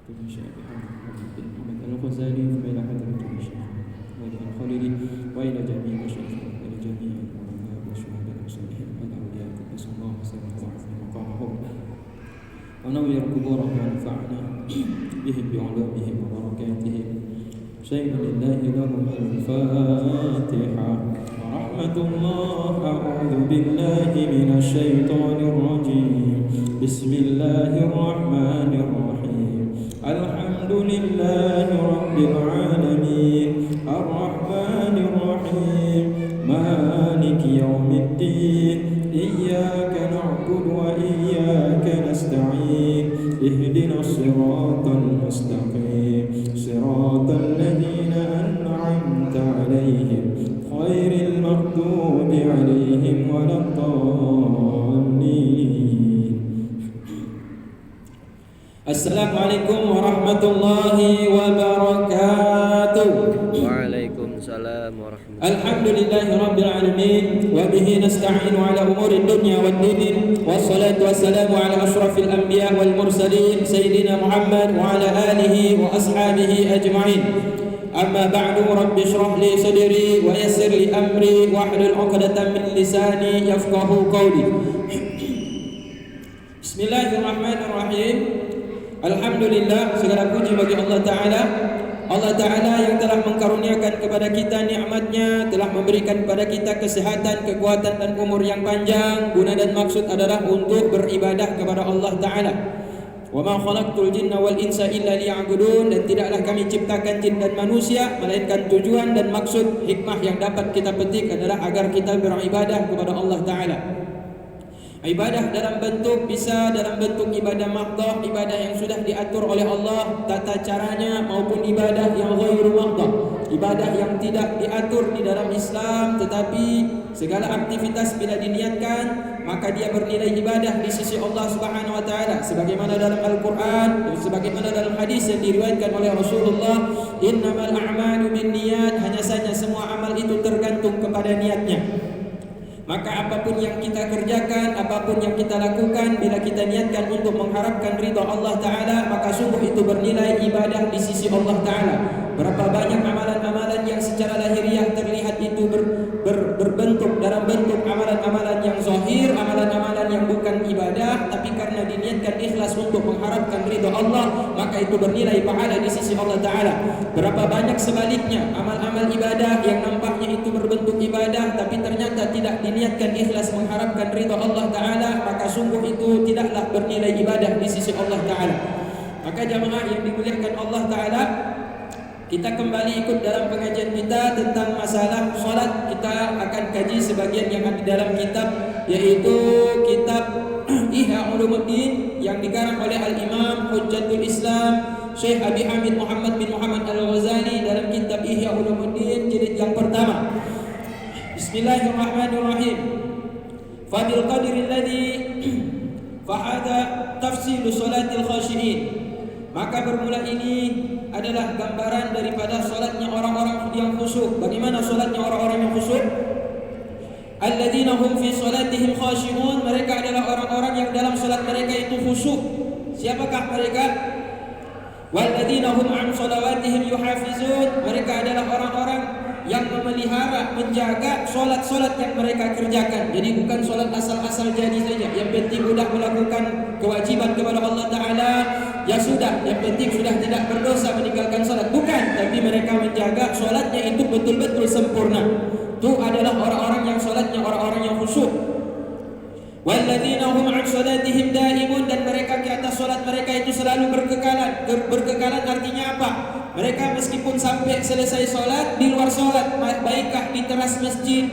كل شيء محمد بن محمد الغزالي ثم إلى حضرة الشيخ وإلى الخليلي وإلى جميع مشايخنا وإلى جميع العلماء والشهداء والصالحين والأولياء قدس الله سره وعظم مقامهم ونور قبورهم ونفعنا بهم بعلومهم وبركاتهم شيئا لله لهم الفاتحة ورحمة الله. أعوذ بالله من الشيطان الرجيم. بسم الله الرحمن الرحيم. الحمد لله رب العالمين الرحمن الرحيم مالك يوم الدين إياك نعبد وإياك نستعين اهدنا الصراط المستقيم صراط الذين أنعمت عليهم غير المغضوب عليهم ولا الضالين. Assalamualaikum warahmatullahi wabarakatuh. Waalaikumsalam warahmatullahi wabarakatuh. Alhamdulillahi rabbil alamin wa bihi nasta'inu ala umuri dunya wad din. Wassalatu wassalamu ala asyrafil anbiya wal mursalin sayyidina Muhammad wa ala alihi wa ashabihi ajma'in. Amma ba'du, rabbi shrah li sadri wa yassir li amri wahlul 'uqdatam min lisani yafqahu qawli. Bismillahirrahmanirrahim. Alhamdulillah, segala puji bagi Allah Ta'ala. Allah Ta'ala yang telah mengkaruniakan kepada kita nikmatnya, telah memberikan kepada kita kesehatan, kekuatan dan umur yang panjang. Guna dan maksud adalah untuk beribadah kepada Allah Ta'ala. Wa ma khalaqtul jinna wal insa illa liya'budun. Dan tidaklah kami ciptakan jin dan manusia melainkan tujuan dan maksud hikmah yang dapat kita petik adalah agar kita beribadah kepada Allah Ta'ala. Ibadah dalam bentuk bisa dalam bentuk ibadah mahdhah, ibadah yang sudah diatur oleh Allah tata caranya, maupun ibadah yang ghairu mahdhah, ibadah yang tidak diatur di dalam Islam, tetapi segala aktivitas bila diniatkan maka dia bernilai ibadah di sisi Allah Subhanahu wa taala, sebagaimana dalam Al-Qur'an dan sebagaimana dalam hadis yang diriwayatkan oleh Rasulullah, innamal a'malu binniyat, hanya saja semua amal itu tergantung kepada niatnya. Maka apapun yang kita kerjakan, apapun yang kita lakukan, bila kita niatkan untuk mengharapkan ridha Allah Ta'ala, maka sungguh itu bernilai ibadah di sisi Allah Ta'ala. Berapa banyak amalan-amalan yang secara lahiriah terlihat itu berbentuk dalam bentuk amalan-amalan yang zahir, amalan-amalan yang bukan ibadah, tapi karena diniatkan ikhlas untuk mengharapkan ridha Allah, maka itu bernilai pahala di sisi Allah Ta'ala. Berapa banyak sebaliknya amal-amal ibadah yang nampaknya itu berbentuk ibadah, tapi ternyata tidak diniatkan ikhlas mengharapkan ridha Allah Ta'ala, maka sungguh itu tidaklah bernilai ibadah di sisi Allah Ta'ala. Maka jamaah yang dimuliakan Allah Ta'ala, kita kembali ikut dalam pengajian kita tentang masalah solat. Kita akan kaji sebagian yang ada dalam kitab, yaitu kitab Ihya Ulumuddin yang dikarang oleh Al-Imam Hujjatul Islam Syekh Abi Hamid Muhammad bin Muhammad Al-Ghazali dalam kitab Ihya Ulumuddin jilid yang pertama. Bismillahirrahmanirrahim. Fadil qadri alladhi fahada tafsilu salatil khashi'in. Maka bermula ini adalah gambaran daripada solatnya orang-orang yang khusyuk. Bagaimana solatnya orang-orang yang khusyuk? Alladzina hum fi salatihim khashi'un. Mereka adalah orang-orang yang dalam solat mereka itu khusyuk. Siapakah mereka? Walladzina hum an salawatihim yuhafizun. Mereka adalah orang-orang yang memelihara, menjaga solat-solat yang mereka kerjakan. Jadi bukan solat asal-asal jadi saja. Yang penting sudah melakukan kewajiban kepada Allah Ta'ala, ya sudah, yang penting sudah tidak berdosa meninggalkan solat. Bukan, tapi mereka menjaga solatnya itu betul-betul sempurna. Itu adalah orang-orang yang solatnya orang-orang yang khusyuk. Walladzina hum an salatihim daimun. Dan mereka di atas solat mereka itu selalu berkekalan. Berkekalan artinya apa? Mereka meskipun sampai selesai solat, di luar solat, baikkah di teras masjid,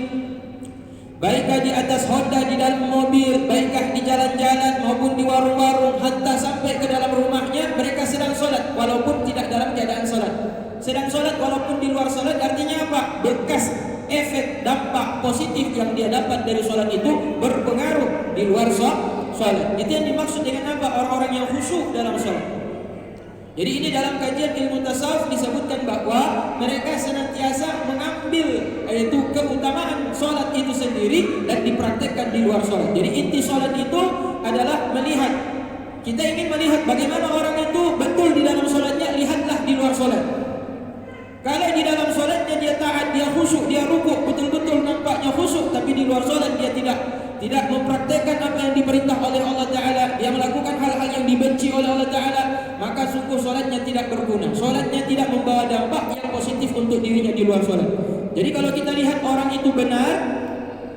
baikkah di atas Honda, di dalam mobil, baikkah di jalan-jalan maupun di warung-warung, hatta sampai ke dalam rumahnya, mereka sedang solat walaupun tidak dalam keadaan solat. Sedang solat walaupun di luar solat artinya apa? Bekas efek dampak positif yang dia dapat dari solat itu berpengaruh di luar solat. Itu yang dimaksud dengan apa? Orang-orang yang khusyuk dalam solat. Jadi ini dalam kajian ilmu tasawuf disebutkan bahwa mereka senantiasa mengambil yaitu keutamaan solat itu sendiri dan dipraktekkan di luar solat. Jadi inti solat itu adalah melihat. Kita ingin melihat bagaimana orang itu betul di dalam tidak mempraktekkan apa yang diperintah oleh Allah Ta'ala, dia melakukan hal-hal yang dibenci oleh Allah Ta'ala, maka sungguh solatnya tidak berguna. Solatnya tidak membawa dampak yang positif untuk dirinya di luar solat. Jadi kalau kita lihat orang itu benar,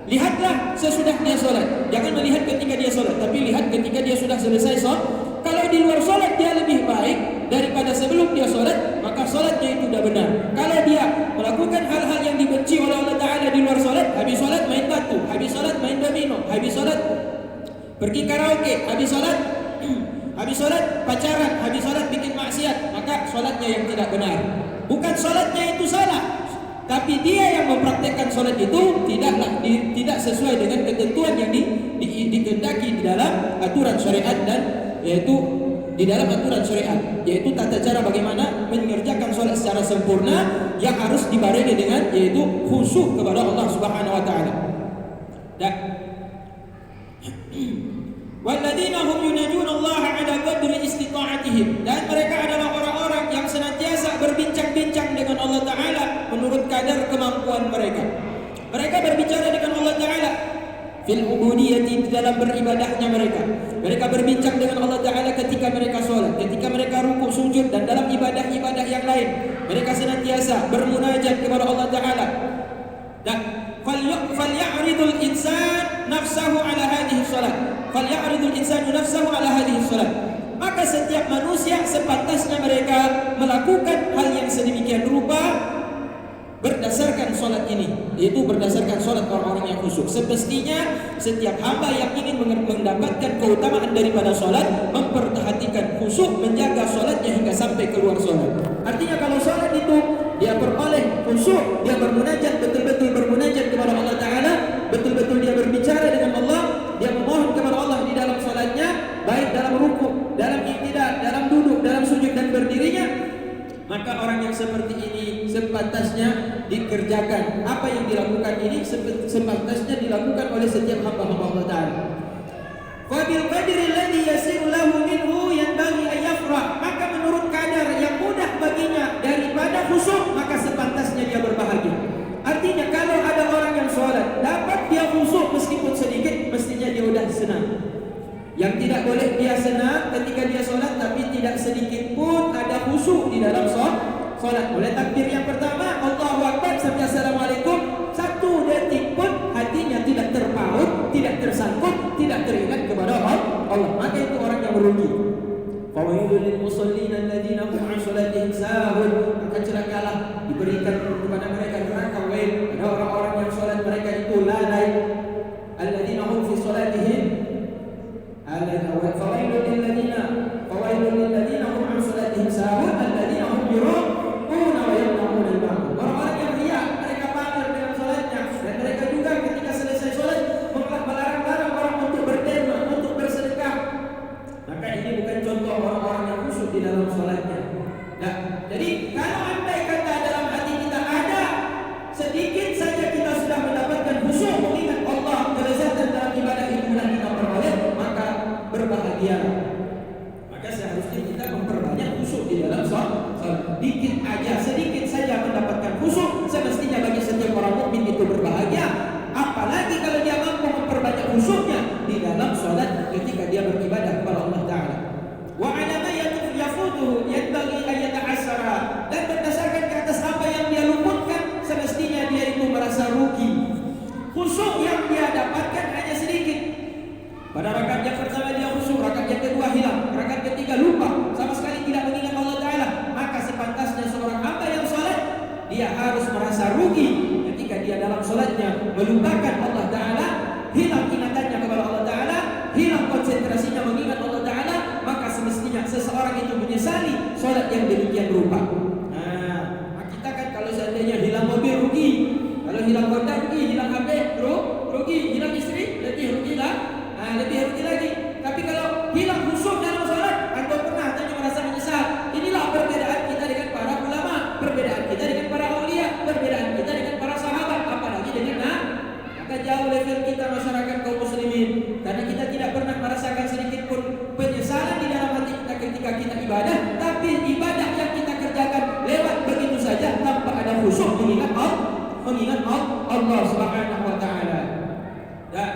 lihatlah sesudah dia solat. Jangan melihat ketika dia solat, tapi lihat ketika dia sudah selesai solat. Kalau di luar solat dia lebih baik daripada sebelum dia solat, maka solatnya itu sudah benar. Kalau dia melakukan hal-hal yang dibenci oleh Allah Ta'ala di luar solat, habis solat main batu, habis solat main domino, habis solat pergi karaoke, habis solat pacaran, habis solat bikin maksiat, maka solatnya yang tidak benar. Bukan solatnya itu salah, tapi dia yang mempraktekkan solat itu tidak sesuai dengan ketentuan yang dikehendaki di dalam aturan syariat, dan yaitu di dalam aturan syariat, yaitu tata cara bagaimana mengerjakan solat secara sempurna yang harus dibarengi dengan yaitu khusyuk kepada Allah Subhanahu wa taala. Walladzina hum yunajuna Allah 'ala qadri istita'atihim, dan mereka adalah orang-orang yang senantiasa berbincang-bincang dengan Allah Ta'ala menurut kadar kemampuan mereka. Mereka berbicara dengan Allah Ta'ala fil ubudiyyati, di dalam beribadahnya mereka. Mereka berbincang dengan Allah Ta'ala ketika mereka sholat, ketika mereka rukuk sujud, dan dalam ibadah-ibadah yang lain. Mereka senantiasa bermunajat kepada Allah Ta'ala. Dan falya'ridul insan nafsahu ala hadhihi shalah. Falya'ridul insanu nafsahu ala hadhihi shalah. Maka setiap manusia sepantasnya mereka melakukan hal yang sedemikian rupa berdasarkan solat ini, yaitu berdasarkan solat orang-orang yang khusyuk. Semestinya setiap hamba yang ingin mendapatkan keutamaan daripada solat memperhatikan khusyuk, menjaga solatnya hingga sampai keluar solat. Artinya kalau solat itu dia peroleh khusyuk, dia bermunajat, betul-betul bermunajat kepada Allah Ta'ala, betul-betul dia berbicara dengan Allah, dia memohon kepada Allah di dalam solatnya, baik dalam rukuk, dalam i'tidal, dalam duduk, dalam sujud dan berdirinya, maka orang yang seperti ini sepantasnya dikerjakan. Apa yang dilakukan ini sepantasnya dilakukan oleh setiap hamba-hamba Allah Ta'ala. Fabil qadri alladhi yasiru lahu minhu yanbaghi an yafrah, maka menurut kadar yang mudah baginya daripada khusyuk, maka sepantasnya dia berbahagia. Artinya kalau ada orang yang sholat dapat dia khusyuk meskipun sedikit, mestinya dia sudah senang. Yang tidak boleh dia senang ketika dia sholat tapi tidak sedikit pun ada khusyuk di dalam sholat. Mulai takbir yang pertama Allahu Akbar sampai Assalamualaikum, satu detik pun hatinya tidak terpaut, tidak tersangkut, tidak teringat kepada Allah, maka itu orang yang merugi. Fawailul lil musallin alladziina hum 'an shalatihim sahun, maka celakalah diberikan kepada mereka neraka wail, ada orang-orang yang sholat mereka itu lalai. Alladziina hum fi shalatihim fawailul lil ladziina hum 'an shalatihim sahun alladziina hum yura'una wa yamna'una al-ma'mum. Orang-orang yang riya, mereka pamer dengan sholatnya, dan mereka juga ketika selesai sholat melarang-larang orang untuk berderma, untuk bersedekah. Maka ini bukan contoh orang-orang yang khusyuk di dalam sholatnya. Nah, jadi kalau andai kata dalam hati kita ada sedikit saja kita sudah mendapatkan khusyuk, mengingat Allah, kelezatan dalam ibadah itu yang kita peroleh, maka berbahagialah. Maka seharusnya kita memperbanyak khusyuk di dalam sholat. Dikit aja, sedikit saja mendapatkan khusyuk, semestinya bagi setiap orang mukmin itu berbahagia. Apalagi kalau dia mampu memperbanyak khusyuknya di dalam sholat ketika dia beribadah kepada Allah Ta'ala. Wa 'ala ma yafutuhu yanbaghi an yata'assara, dan berdasarkan ke atas apa yang dia luputkan, semestinya dia itu merasa rugi. Khusyuk yang dia dapatkan hanya sedikit. Pada rakaat yang pertama dia khusyuk, rakaat yang kedua hilang, rakaat ketiga lupa, sama sekali tidak mengingat Allah Ta'ala. Maka sepantasnya seorang hamba yang sholat, dia harus merasa rugi ketika dia dalam sholatnya melupakan Allah Ta'ala, hilang ingatannya kepada Allah Ta'ala, hilang konsentrasinya mengingat Allah Ta'ala. Maka semestinya seseorang itu menyesali sholat yang demikian rupa. Nah, kita kan kalau seandainya hilang mobil rugi, kalau hilang kontak rugi, hilang HP rugi, hilang istri lebih rugi lah. Lebih rugi lagi. Tapi kalau hilang khusyuk dalam sholat, anda pernah tanya merasa menyesal. Inilah perbedaan kita dengan para ulama, perbedaan kita dengan para aulia, perbedaan kita dengan para sahabat, apalagi dengan maka jauh level kita masyarakat kaum muslimin, karena kita tidak pernah merasakan sedikit pun penyesalan di dalam hati kita ketika kita ibadah, tapi ibadah yang kita kerjakan lewat begitu saja tanpa ada khusyuk mengingat Allah Subhanahu wa Ta'ala. Dan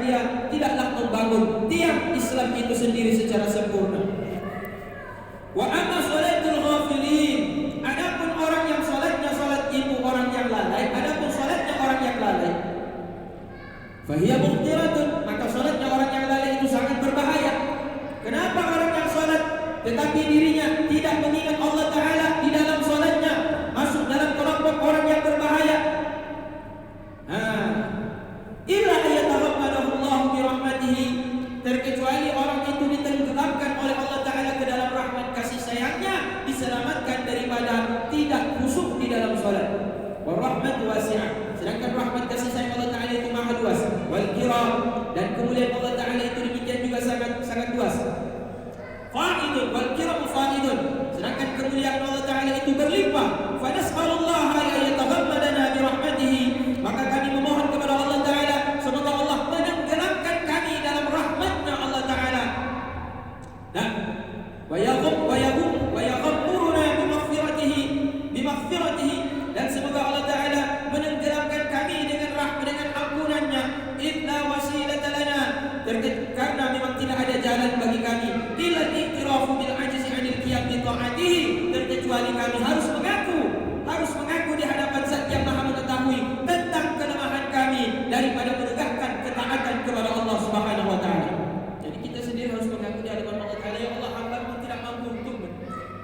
dia tidaklah membangun tiang Islam itu sendiri secara sempurna. Wa amma salatul ghafilin, adapun orang yang salatnya salat itu orang yang lalai, adapun salatnya orang yang lalai, fahiya mukhtiratun, maka salatnya orang yang lalai itu sangat berbahaya. Kenapa orang yang salat tetapi dirinya tidak mengingat Allah Ta'ala di dalam salatnya masuk dalam kelompok orang yang berbahaya? Illa ayataghammadahu Allah bi rahmatihi, terkecuali orang itu ditenggelamkan oleh Allah Ta'ala ke dalam rahmat kasih sayangnya, diselamatkan daripada tidak khusyuk di dalam salat. Wa rahmatu wasi'ah, sedangkan rahmat kasih sayang Allah Ta'ala itu maha luas. Wal kiram, dan kemuliaan Allah Ta'ala itu demikian juga sangat luas. Fa'idun wal kiram fa'idun, sedangkan kemuliaan Allah Ta'ala itu berlimpah. Fa nas'alullah ayataghammadana bi rahmatihi, maka kami memohon kepada Allah Ta'ala semoga Allah menenggelamkan kami dalam rahmatnya Allah Ta'ala. Dan wa yaghammuruna bi maghfiratihi, dan semoga Allah Ta'ala menenggelamkan kami dengan ampunannya. Idna wasilata lana, karena memang tidak ada jalan bagi kami illa iqtirafu bil ajzi 'anil qiyam bi ta'atihi, terkecuali kami harus mengaku di hadapan Zat yang Maha mengetahui tentang kelemahan kami daripada menegakkan ketaatan kepada Allah Subhanahu wa taala. Jadi kita sendiri harus mengaku di hadapan Allah Taala, ya Allah, hamba tidak mampu untuk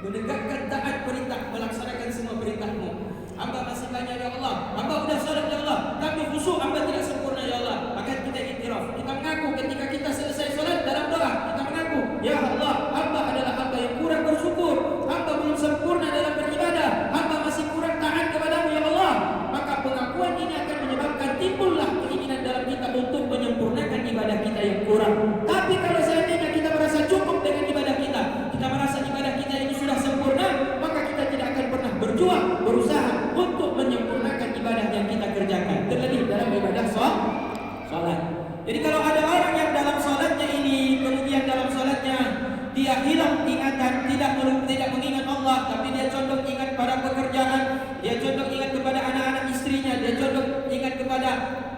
menegakkan taat perintah, melaksanakan semua perintah-Mu. Hamba masih banyak ya Allah, hamba sudah salat ya Allah, tapi khusyuk hamba tidak sempurna ya Allah. Maka kita iktiraf, kita mengaku ketika kita selesai salat dalam doa, kita mengaku, ya Allah, hamba adalah hamba yang kurang bersyukur, hamba belum sempurna dalam beribadah, hamba masih kurang taat kepada-Mu ya Allah. Maka pengakuan ini akan menyebabkan timbullah keinginan dalam kita untuk menyempurnakan ibadah kita yang kurang. Tapi kalau seandainya kita merasa cukup dengan ibadah kita merasa ibadah kita ini sudah sempurna, maka kita tidak akan pernah berjuang, berusaha untuk menyempurnakan ibadah yang kita kerjakan, terlebih dalam ibadah salat. Jadi kalau ada orang yang dalam salatnya ini, kemudian dalam salatnya dia hilang ingatan, tidak mengingat Allah, tapi dia condong ingat pada pekerjaan, dia condong ingat kepada anak-anak istrinya, dia condong ingat kepada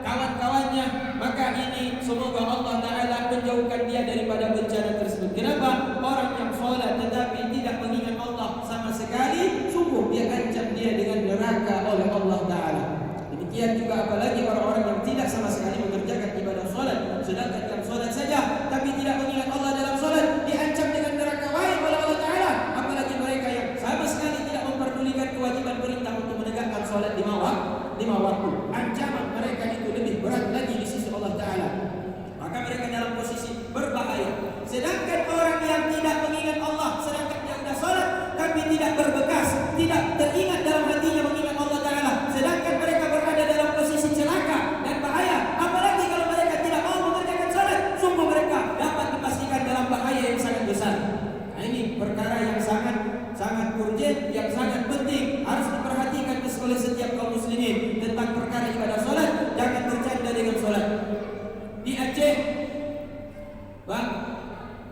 kawan-kawannya, maka ini semoga Allah Ta'ala menjauhkan dia daripada bencana tersebut. Kenapa? Orang yang salat tetapi tidak mengingat Allah sama sekali, sungguh dia ancam dia dengan neraka oleh Allah Ta'ala. Demikian juga apalagi orang-orang yang tidak sama sekali mengerjakan ibadah salat, sedangkan dalam salat saja tapi tidak mengingat Allah dalam salat, diancam dengan neraka wahid oleh Allah Ta'ala. Apalagi mereka yang sama sekali tidak memperdulikan kewajiban perintah untuk menegakkan salat lima waktu. Ancaman mereka itu lebih berat lagi di sisi Allah Ta'ala. Maka mereka dalam posisi berbahaya. Sedangkan orang yang tidak mengingat Allah, sedangkan dia sudah salat tapi tidak berbekas, tidak teringat dalam hatinya mengingat Allah Ta'ala, sedangkan mereka berada dalam posisi celaka dan bahaya. Apalagi kalau mereka tidak mau mengerjakan salat, sungguh mereka dapat dipastikan dalam bahaya yang sangat besar. Nah, ini perkara yang sangat urgent, yang sangat penting, harus diperhatikan oleh setiap kaum muslimin tentang perkara ibadah salat. Jangan bercanda dengan salat. Di Aceh, Bang,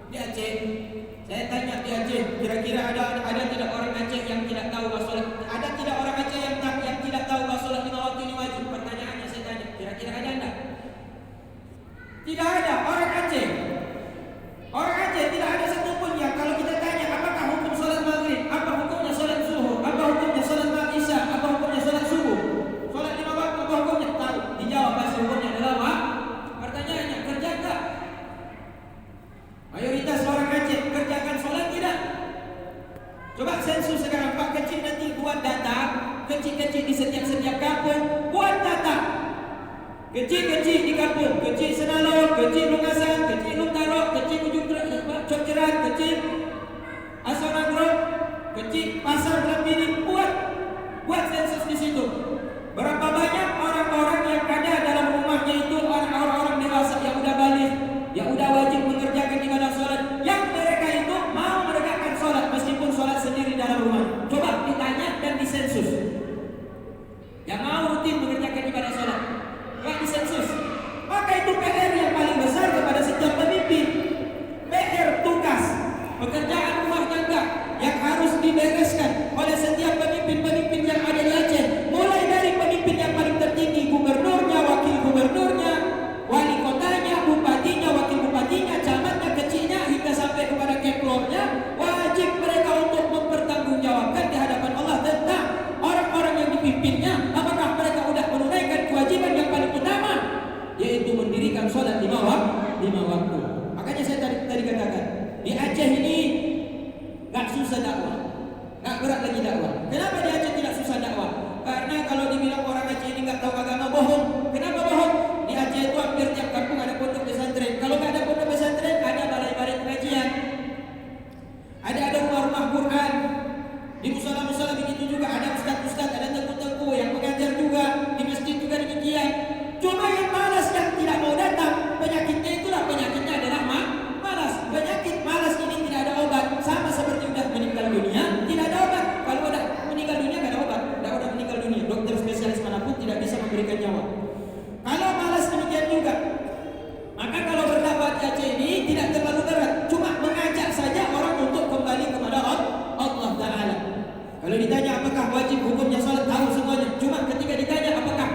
di Aceh, saya tanya di Aceh, kira-kira ada tidak orang Aceh yang tidak tahu bahwa salat? Ada tidak orang Aceh yang tidak tahu bahwa salat 5 waktu ini wajib? Pertanyaannya saya tanya, kira-kira ada enggak? Tidak ada orang Aceh. Orang Aceh tidak ada satupun yang kalau kita tanya apakah hukum salat maghrib, apa hukumnya salat zuhur, apa hukumnya salat isya, apa hukumnya salat subuh, salat 5 waktu, apa hukumnya? Tahu. Dijawab pasti hukumnya adalah apa? Pertanyaannya, kerja enggak? Mayoritas orang Aceh kerjakan salat tidak? Coba 5 waktu. Makanya saya tadi katakan, di Aceh ini gak susah dakwah, gak berat lagi dakwah. Kenapa di Aceh tidak susah dakwah? Karena kalau dibilang orang Aceh ini gak tahu agama, bohong. Kenapa bohong? Di Aceh itu hampir tiap kampung ada pondok pesantren. Kalau gak ada pondok pesantren, ada balai-balai pengajian, ada rumah-rumah Quran. Di musala-musala begitu juga, ada ustaz-ustaz, ada tengku-tengku yang mengajar juga. Di masjid juga demikian. Cuma yang malas, yang tidak mau datang, penyakitnya itulah, penyakitnya adalah malas. Penyakit malas ini tidak ada obat. Sama seperti udah meninggal dunia, tidak ada obat. Kalau udah meninggal dunia tidak ada obat. Udah meninggal dunia, dokter spesialis manapun tidak bisa memberikan nyawa. Kalau malas demikian juga. Maka kalau berdakwah di Aceh ini tidak terlalu berat, cuma mengajak saja orang untuk kembali kepada Allah Ta'ala. Kalau ditanya apakah wajib hukumnya salat, tahu semuanya. Cuma ketika ditanya apakah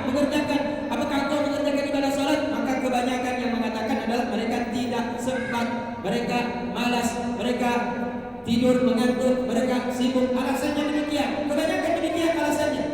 engkau mengerjakan ibadah salat, maka kebanyakan yang mengatakan adalah mereka tidak sempat, mereka malas, mereka tidur mengantuk, mereka sibuk. Alasannya demikian, kebanyakan demikian alasannya.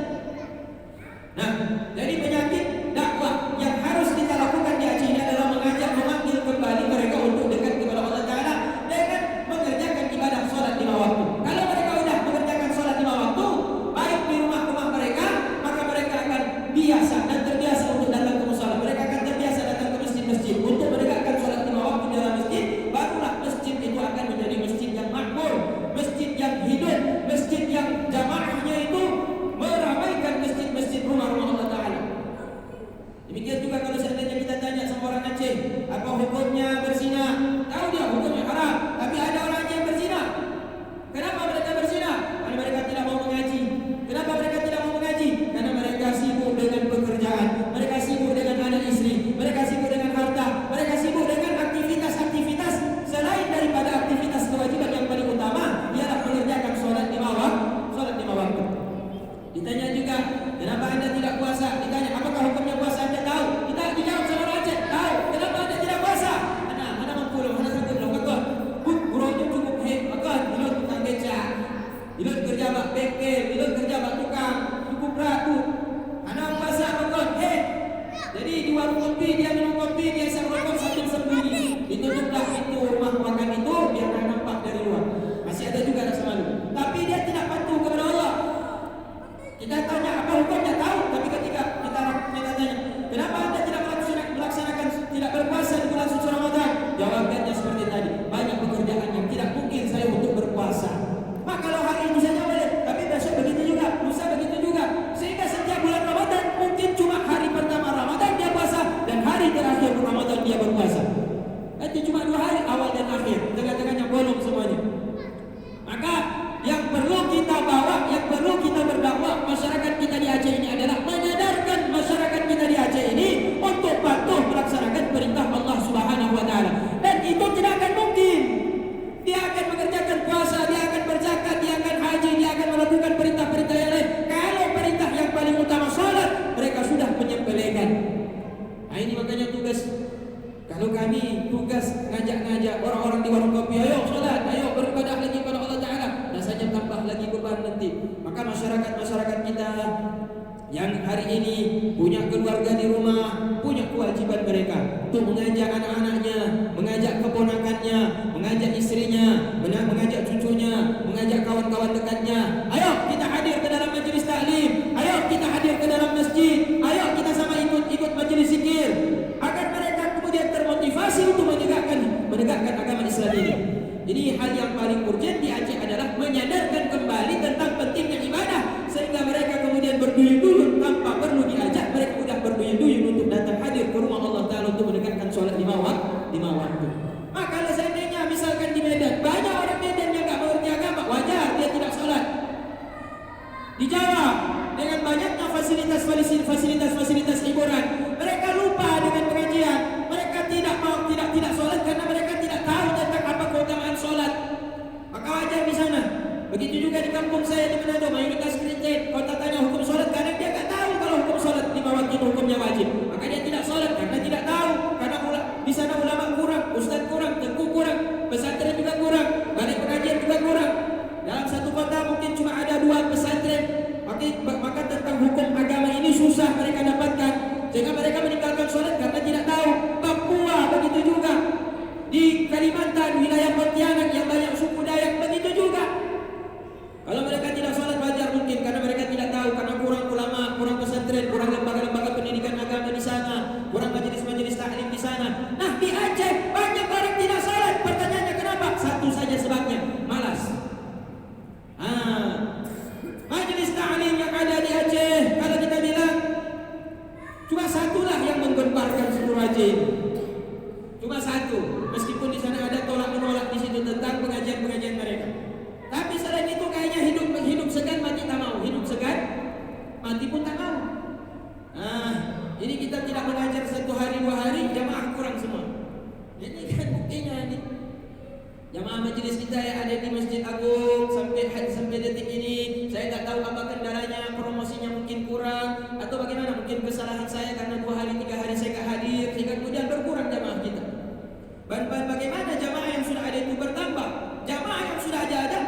Nah, jadi penyakit dakwah yang harus kita lakukan di Aceh ini adalah mengajak, memanggil kembali mereka untuk dekat kepada Allah Ta'ala dengan mengerjakan ibadah salat 5 waktu. Kalau mereka sudah mengerjakan salat 5 waktu, baik di rumah-rumah mereka, maka mereka akan biasa dan terbiasa untuk datang ke musala. Mereka akan terbiasa datang ke masjid-masjid untuk menegakkan salat 5 waktu di dalam masjid. Barulah masjid itu akan menjadi masjid yang makmur, masjid yang hidup, masjid yang jamaahnya itu meramaikan masjid-masjid rumah-rumah Allah Ta'ala. Demikian juga kalau seandainya kita tanya sama orang Aceh, apa hukumnya berzina? Tahu dia hukumnya haram, tapi ada orang Aceh yang berzina. Kenapa mereka berzina? Karena mereka tidak mau mengaji. Kenapa mereka tidak mau mengaji? Karena mereka sibuk dengan pekerjaan, mereka sibuk dengan anak istri, mereka sibuk dengan harta, mereka sibuk dengan aktivitas-aktivitas selain daripada aktivitas kewajiban yang paling utama, ialah mengerjakan sholat 5 waktu. Ditanya juga, kenapa anda tidak puasa? Ditanya, apakah hukumnya puasa? Anda tahu? Kita dijawab sama orang Aceh, tahu. Kenapa anda tidak puasa? Anda mampu loh, anda sanggup loh. Kata, buruhnya cukup maka dilot tukang beca, dilot kerja bak bengkel, dilot kerja bak tukang, cukup ratu. Anda puasa maka jadi di warung kopi dia minum kopi, dia isap rokok sambil sembunyi. Ditutuplah pintu rumah makan itu biar tak nampak dari luar. Masih ada juga rasa malu. Tapi dia tidak patuh kepada Allah. Kita tanya apa hukumnya, tahu. Tapi ketika kita tanya, kenapa anda tidak melaksanakan tidak berpuasa di bulan suci Ramadan? Jawabannya seperti tadi, banyak pekerjaan yang tidak mungkin saya untuk berpuasa. Maka kalau hari ini saja boleh, tapi besok begitu juga, lusa begitu juga. Sehingga setiap bulan Ramadan mungkin cuma hari pertama Ramadan dia puasa dan hari terakhir Ramadan dia berpuasa. Itu cuma 2 hari, awal dan akhir, tengah-tengahnya bolong semuanya. Maka yang perlu kita bawa, yang perlu kita berdakwah masyarakat kita di Aceh ini adalah menyadarkan masyarakat kita di Aceh ini untuk patuh melaksanakan perintah Allah Subhanahu wa Ta'ala. Dan itu tidak akan mungkin. Dia akan mengerjakan puasa, dia akan berzakat, dia akan haji, dia akan melakukan perintah-perintah yang lain. Kalau perintah yang paling utama salat, mereka sudah menyepelekan. Nah ini makanya tugas. Kalau kami tugas ngajak-ngajak orang-orang di warung kopi, ayo salat, ayo beribadah lagi kepada Allah Ta'ala, rasanya tambah lagi beban nanti. Maka masyarakat kita yang hari ini punya keluarga di rumah, punya kewajiban mereka untuk mengajak anak-anaknya, mengajak keponakannya, mengajak istrinya, mengajak cucunya, mengajak kawan-kawan dekatnya. Ayo kita hadir ke dalam majelis taklim, ayo kita hadir ke dalam masjid, ayo kita sama ikut majelis zikir, agar mereka kemudian termotivasi untuk menegakkan agama Islam ini. Jadi hal yang paling urgent di Aceh adalah menyadarkan kembali tentang pentingnya ibadah, sehingga mereka kemudian berduyun-duyun tanpa perlu diajak, mereka sudah berduyun-duyun untuk datang hadir ke rumah Allah Ta'ala untuk menegakkan sholat 5 waktu. Maka kalau seandainya misalkan di Medan, banyak orang Medan yang tak mengerti agama, wajar dia tidak sholat. Di Jawa, dengan banyaknya fasilitas hiburan, mereka lupa dengan pengajian. Mereka tidak sholat karena mereka tidak tahu tentang apa keutamaan sholat. Maka wajar di sana. Begitu juga di kampung saya di Manado, mayoritas Kristen. Kalau tanya hukum sholat, karena dia tak tahu kalau hukum sholat 5 waktu itu hukumnya wajib. Maka dia tidak sholat karena tidak tahu. Karena di sana ulama kurang, ustaz meskipun di sana ada tolak menolak di situ tentang pengajian-pengajian mereka. Tapi selain itu kayaknya hidup segan mati tak mau, hidup segan mati pun tak mau. Ini kita tidak mengajar 1 hari 2 hari, jamaah kurang semua. Ini kan buktinya ini. Jamaah majelis kita yang ada di Masjid Agung sampai detik ini, saya tak tahu apa kendalanya, promosinya mungkin kurang atau bagaimana, mungkin kesalahan saya karena 2 hari 3 hari saya tak hadir sehingga kemudian berkurang jamaah kita. Bagaimana jamaah yang sudah ada itu bertambah? Jamaah yang sudah ada,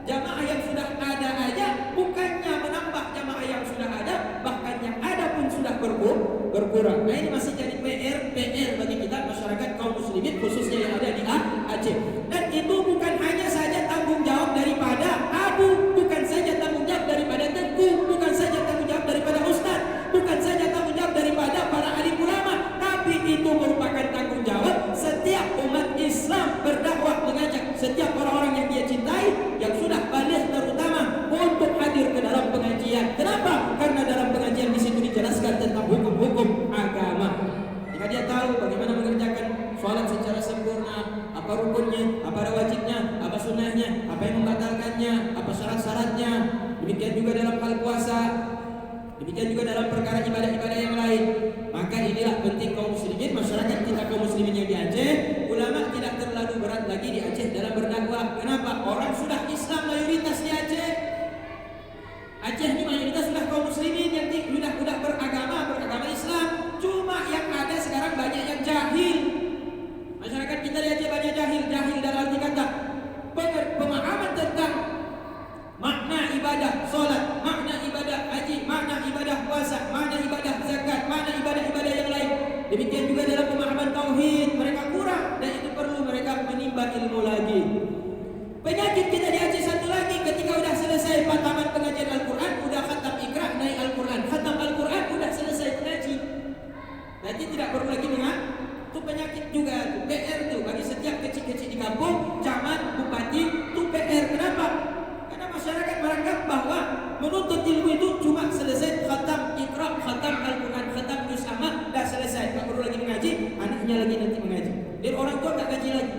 jamaah yang sudah ada aja bukannya menambah jamaah yang sudah ada, bahkan yang ada pun sudah berkurang. Nah ini masih jadi PR bagi kita masyarakat kaum muslimin khususnya yang ada di Aceh. Dan itu bukan hanya saja tanggung jawab daripada Abu, bukan saja tanggung jawab daripada Tengku, bukan saja tanggung jawab daripada Ustaz, bukan saja tanggung jawab daripada para alim ulama, tapi itu merupakan tanggung jawab setiap umat Islam berdakwah mengajak setiap orang-orang yang dia cintai yang sudah balik terutama untuk hadir ke dalam pengajian. Kenapa? Karena dalam pengajian di situ dijelaskan tentang hukum-hukum agama. Jika dia tahu bagaimana mengerjakan sholat secara sempurna, apa rukunnya, apa wajibnya, apa sunnahnya, apa yang membatalkannya, apa syarat-syaratnya. Demikian juga dalam hal puasa, demikian juga dalam perkara ibadah-ibadah yang lain. Maka inilah penting kaum muslimin, masyarakat kita kaum muslimin yang di Aceh, ulama tidak terlalu berat lagi di Aceh dalam berdakwah. Kenapa? Orang sudah Islam mayoritas di Aceh. Aceh ini mayoritas sudah kaum muslimin yang sudah beragama Islam. Cuma yang ada sekarang banyak yang jahil. Masyarakat kita di Aceh banyak jahil dalam arti kata pemahaman tentang makna ibadah solat, makna ibadah haji, makna ibadah puasa, makna ibadah zakat, makna ibadah-ibadah yang lain. Demikian juga dalam pemahaman tauhid mereka kurang dan itu perlu mereka menimba ilmu lagi. Penyakit kita di Aceh satu lagi, ketika sudah selesai pataman pengajian Al-Quran, sudah khatam Iqra naik Al-Quran, khatam Al-Quran sudah selesai pengaji. Nanti tidak perlu lagi mengaji. Itu penyakit juga, PR itu bagi setiap kecil-kecil di kampung, camat, bupati, itu PR. Kenapa? Karena masyarakat menganggap bahwa menuntut ilmu itu cuma selesai khatam Iqra, khatam Al-Quran, khatam juz amma, dah selesai, tak perlu lagi mengaji, anaknya lagi nanti mengaji. Dan orang tua tak gaji lagi.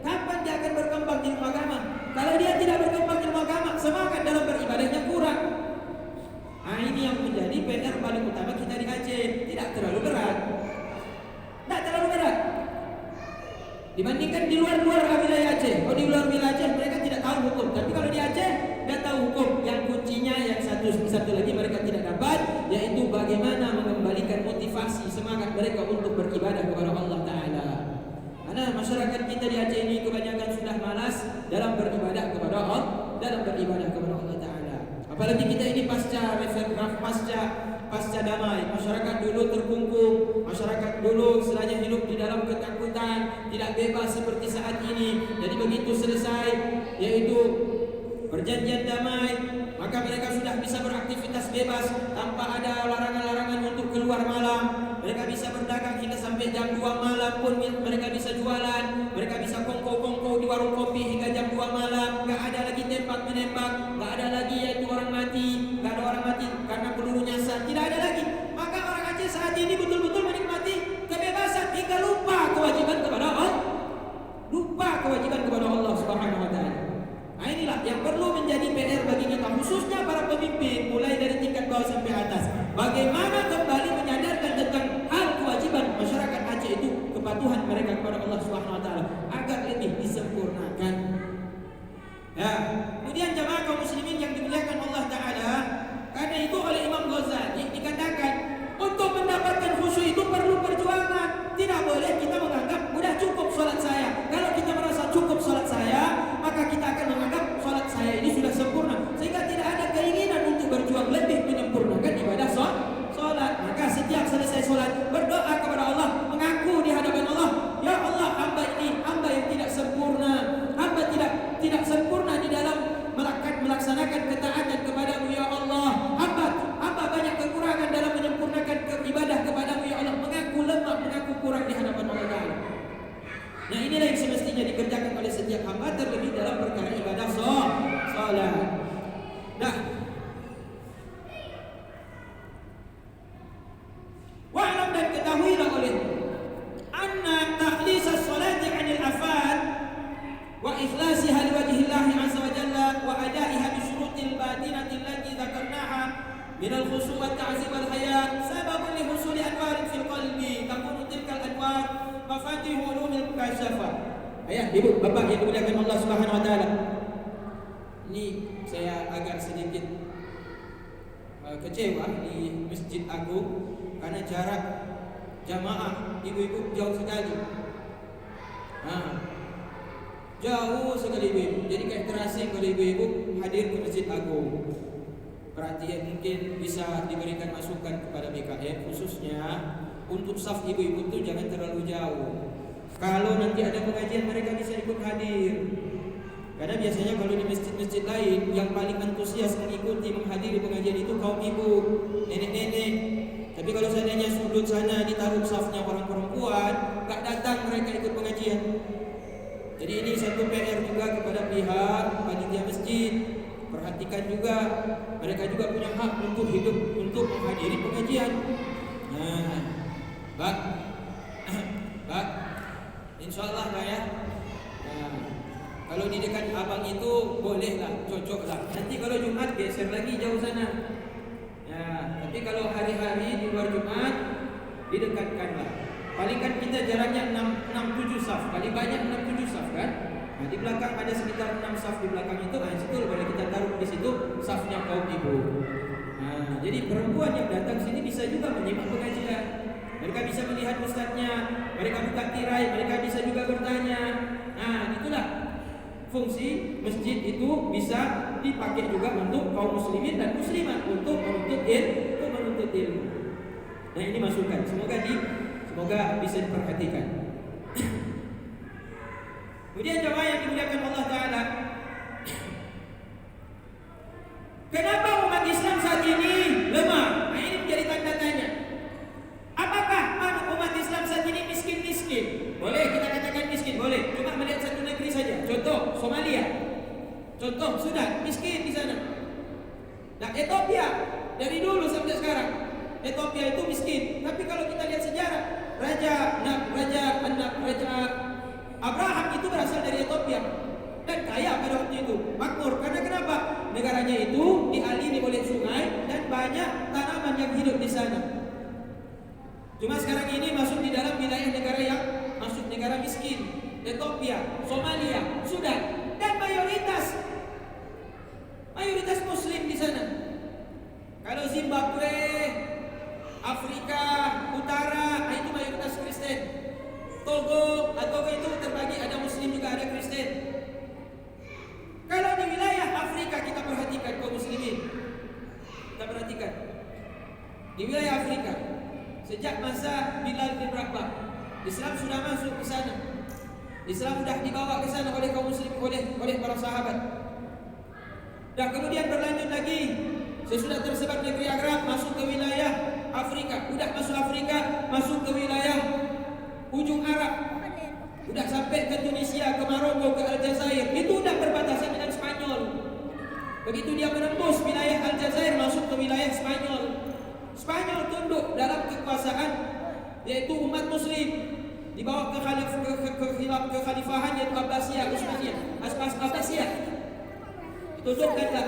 Kapan dia akan berkembang ilmu agama? Kalau dia tidak berkembang ilmu agama, semangat dalam beribadahnya kurang. Nah ini yang menjadi PR paling utama kita di Aceh. Tidak terlalu berat. Tidak terlalu berat dibandingkan di luar wilayah Aceh. Kalau di luar wilayah Aceh mereka tidak tahu hukum, tapi kalau di Aceh dia tahu hukum. Yang kuncinya yang satu lagi mereka tidak dapat, yaitu bagaimana mengembalikan motivasi semangat mereka untuk beribadah kepada Allah Ta'ala. Karena masyarakat kita di Aceh ini kebanyakan sudah malas dalam beribadah kepada Allah, Allah Ta'ala. Apalagi kita ini pasca damai, masyarakat dulu terkungkung, masyarakat dulu istilahnya hidup di dalam ketakutan, tidak bebas seperti saat ini. Jadi begitu selesai yaitu perjanjian damai, maka mereka sudah bisa beraktivitas bebas tanpa ada larangan-larangan untuk keluar malam. Mereka bisa berdagang hingga sampai jam 2 malam pun mereka bisa jualan. Mereka bisa kongko-kongko di warung kopi hingga jam 2 malam. Gak ada lagi tembak-menembak, gak ada lagi yaitu orang mati, gak ada orang mati karena peluru nyasar, tidak ada lagi. Maka orang Aceh saat ini betul-betul menikmati kebebasan hingga lupa kewajiban kepada Allah. Subhanahu wa ta'ala. Nah inilah yang perlu menjadi PR bagi kita, khususnya para pemimpin mulai dari tingkat bawah sampai atas. Bagaimana kembali menyadarkan tentang hal kewajiban masyarakat Aceh itu, kepatuhan mereka kepada Allah Subhanahu wa ta'ala agar lebih disempurnakan. Ya, kemudian jamaah kaum muslimin yang dimuliakan Allah Ta'ala, karena itu oleh Imam Ghazali dikatakan untuk mendapatkan khusyuk itu perlu perjuangan. Tidak boleh kita menganggap udah cukup sholat saya. Kalau kita merasa cukup sholat saya, maka kita akan menganggap sholat saya ini sudah sempurna, sehingga tidak ada keinginan untuk berjuang lebih menyempurnakan ibadah sholat. Maka setiap selesai sholat berdoa kepada Allah, mengaku di hadapan Allah, ya Allah, hamba ini hamba yang tidak sempurna, hamba tidak sempurna di dalam melaksanakan ketaatan kepadamu ya Allah, hamba banyak kekurangan dalam menyempurnakan ibadah kepadamu ya Allah, mengaku lemah, mengaku kurang di hadapan Allah Ta'ala. Nah inilah yang semestinya dikerjakan oleh setiap hamba, terlebih dalam perkara ibadah sholat. Nah, wa'lam dan ketahuilah oleh anna takhlis as-salati 'an syafa. Ayah, ibu, bapak yang dimuliakan Allah Subhanahu wa taala. Ini saya agak sedikit kecewa di Masjid Agung karena jarak jamaah ibu-ibu jauh sekali. Jauh sekali ibu-ibu. Jadi kayak terasing kalau ibu-ibu hadir ke Masjid Agung. Perhatian mungkin bisa diberikan masukan kepada BKM khususnya untuk saf ibu-ibu itu jangan terlalu jauh. Kalau nanti ada pengajian mereka bisa ikut hadir. Karena biasanya kalau di masjid-masjid lain yang paling antusias mengikuti menghadiri pengajian itu kaum ibu, nenek-nenek. Tapi kalau seandainya sudut sana ditaruh safnya orang perempuan, gak datang mereka ikut pengajian. Jadi ini satu PR juga kepada pihak panitia masjid. Perhatikan juga, mereka juga punya hak untuk hidup, untuk menghadiri pengajian. Pak, insyaallah Pak ya. Kalau di dekat abang itu bolehlah, cocoklah. Nanti kalau Jumat geser lagi jauh sana. Tapi kalau hari-hari di luar Jumat didekatkanlah. Paling kan kita jaraknya 6-7 saf, paling banyak 6-7 saf kan. Nah, di belakang ada sekitar 6 saf di belakang itu, situ boleh kita taruh di situ safnya kaum ibu. Jadi perempuan yang datang sini bisa juga menyimak pengajian. Mereka bisa melihat ustadznya, mereka buka tirai, mereka bisa juga bertanya. Itulah fungsi masjid itu bisa dipakai juga untuk kaum muslimin dan muslimat untuk menuntut ilmu. Nah, ini masukan. Semoga bisa diperhatikan. Kemudian jemaah yang dimuliakan Allah Ta'ala, kenapa umat Islam saat ini lemah? Ini menjadi tanda tanya. Apakah umat Islam saat ini miskin-miskin? Boleh kita katakan miskin, boleh. Cuma melihat satu negeri saja. Contoh Somalia, contoh Sudan, miskin di sana. Nah, Ethiopia dari dulu sampai sekarang, Ethiopia itu miskin. Tapi kalau kita lihat sejarah, Raja Abraham itu berasal dari Ethiopia dan kaya pada waktu itu, makmur. Karena kenapa? Negaranya itu dialiri oleh sungai dan banyak tanaman yang hidup di sana. Cuma sekarang ini masuk di dalam wilayah negara yang masuk negara miskin, Ethiopia, Somalia, Sudan, dan mayoritas Muslim di sana. Kalau Zimbabwe, Afrika Utara, itu mayoritas Kristen. Togo itu terbagi, ada Muslim juga ada Kristen. Kalau di wilayah Afrika kita perhatikan kaum muslimin, kita perhatikan di wilayah Afrika sejak masa Bilal bin Rabah, Islam sudah masuk ke sana. Islam sudah dibawa ke sana oleh kaum muslim, oleh para sahabat. Dan kemudian berlanjut lagi, sesudah tersebar negeri Arab masuk ke wilayah Afrika, udah masuk Afrika, masuk ke wilayah ujung Arab, udah sampai ke Tunisia, ke Maroko, ke Aljazair, itu udah berbatasan dengan Spanyol. Begitu dia menembus wilayah Aljazair masuk ke wilayah Spanyol, Spanyol tunduk dalam kekuasaan yaitu umat Muslim, dibawa ke kekhalifahan yaitu Abbasiyah, Abbasiyah, ditundukkanlah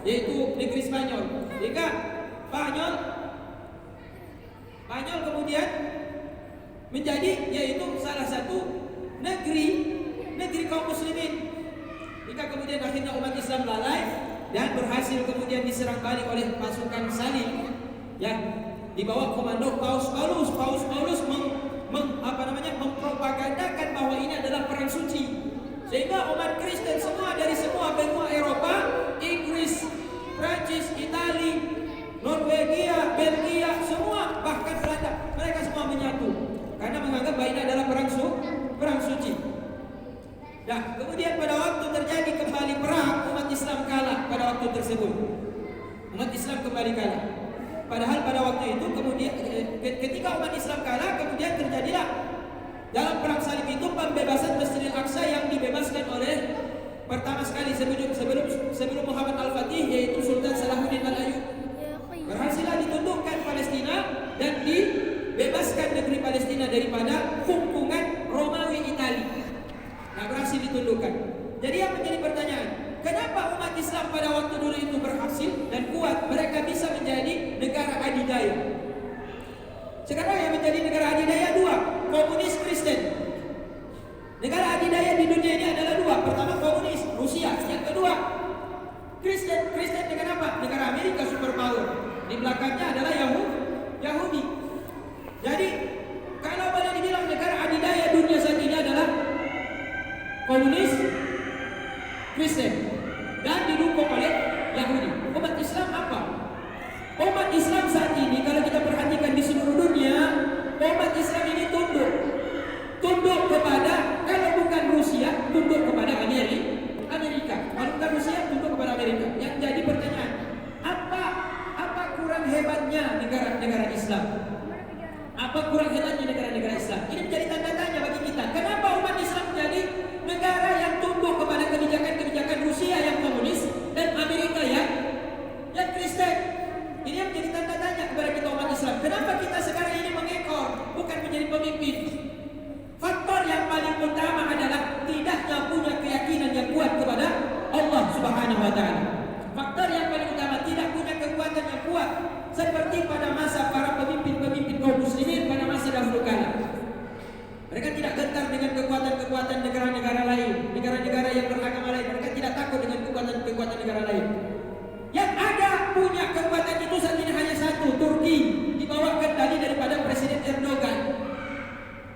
yaitu negeri Spanyol. Jika Spanyol kemudian menjadi yaitu salah satu negeri kaum muslimin. Jika kemudian akhirnya umat Islam lalai dan berhasil kemudian diserang balik oleh pasukan salib, di bawah komando Paus Paulus mempropagandakan bahwa ini adalah perang suci, sehingga umat Kristen semua dari semua benua Eropa, Inggris, Prancis, Italia, Norwegia, Belgia, semua bahkan Belanda, mereka semua menyatu karena menganggap bahwa ini adalah perang suci. Nah, kemudian pada waktu terjadi kembali perang, umat Islam kalah pada waktu tersebut. Umat Islam kembali kalah. Padahal pada waktu itu kemudian ketika umat Islam kalah, kemudian terjadilah dalam perang salib itu pembebasan Masjidil Aqsa yang dibebaskan oleh pertama sekali sebelum Muhammad Al-Fatih, yaitu Sultan Salahuddin Al-Ayyub. Berhasillah ditundukkan Palestina dan dibebaskan negeri Palestina daripada kumpungan Romawi Italia. Berhasil ditundukkan. Jadi yang menjadi pertanyaan, kenapa umat Islam pada waktu dulu itu berhasil dan kuat, mereka bisa menjadi negara adidaya? Sekarang yang menjadi negara adidaya dua, komunis Kristen. Negara adidaya di dunia ini adalah dua. Pertama komunis, Rusia. Yang kedua Kristen. Kristen dengan apa? Negara Amerika superpower. Di belakangnya adalah Yahudi. Jadi kalau boleh dibilang negara adidaya dunia saat ini adalah komunis, Kristen, dan didukung oleh Yahudi. Umat Islam apa? Umat Islam saat ini kalau kita perhatikan di seluruh dunia, umat Islam ini tunduk kepada, kalau bukan Rusia, tunduk kepada Amerika. Kalau bukan Rusia, tunduk kepada Amerika. Yang jadi pertanyaan, apa kurang hebatnya negara-negara Islam? Apa kurang hebatnya negara-negara Islam? Ini menjadi tanda tanya bagi kita. Kenapa umat Islam menjadi negara yang tunduk kepada kebijakan-kebijakan Rusia yang komunis dan Amerika yang Kristen? Ini yang menjadi tanda tanya kepada kita umat Islam. Kenapa kita sekarang ini mengekor, bukan menjadi pemimpin? Faktor yang paling utama adalah tidaknya punya keyakinan yang kuat kepada Allah Subhanahu wa taala. Faktor yang paling utama tidak punya kekuatan yang kuat seperti pada masa para pemimpin kaum muslimin pada masa dahulu kala. Mereka tidak gentar dengan kekuatan-kekuatan negara-negara lain, negara-negara yang beragama lain. Mereka tidak takut dengan kekuatan-kekuatan negara lain. Yang ada punya kekuatan itu saat ini hanya satu, Turki, dibawa kendali daripada Presiden Erdogan.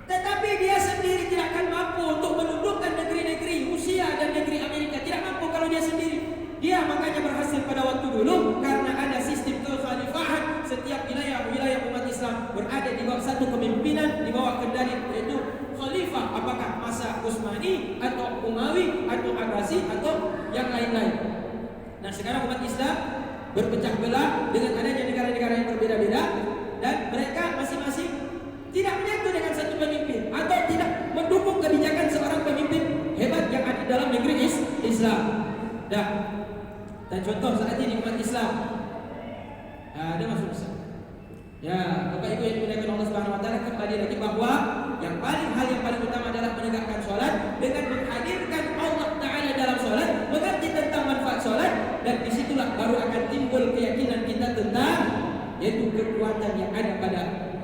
Tetapi dia sendiri tidak akan mampu untuk menundukkan negeri-negeri Rusia dan negeri Amerika. Tidak mampu kalau dia sendiri. Dia makanya berhasil pada waktu dulu karena ada sistem kekhalifahan. Setiap wilayah umat Islam berada di bawah satu kepemimpinan, di bawah kendali, yaitu khalifah. Apakah masa Utsmani atau Umawi atau Abbasi atau yang lain-lain. Nah sekarang umat Islam berpecah belah dengan adanya negara-negara yang berbeda-beda, dan mereka masing-masing tidak menyatu dengan satu pemimpin atau tidak mendukung kebijakan seorang pemimpin hebat yang ada dalam negeri Islam. Dan contoh saat ini umat Islam ada masuk Islam. Ya, Bapak Ibu yang dimuliakan Allah Subhanahu wa taala, kembali lagi bahwa hal yang paling utama adalah menegakkan sholat dengan menghadirkan Allah Taala dalam sholat, mengerti tentang manfaat sholat, dan disitulah baru akan timbul keyakinan kita tentang yaitu kekuatan yang ada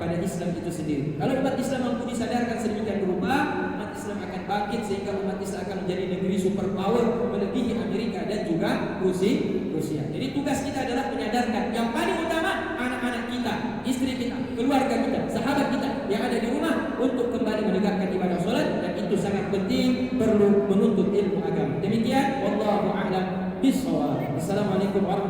pada Islam itu sendiri. Kalau umat Islam mampu disadarkan sedemikian rupa, umat Islam akan bangkit sehingga umat Islam akan menjadi negeri superpower melebihi Amerika dan juga Rusia. Jadi tugas kita adalah menyadarkan yang paling utama anak-anak kita, istri kita, keluarga kita, sahabat kita yang ada di rumah untuk kembali menegakkan ibadah sholat, dan itu sangat penting, perlu menuntut ilmu agama. Demikian, wallahu a'lam bishawab. Assalamualaikum warahmatullahi wabarakatuh.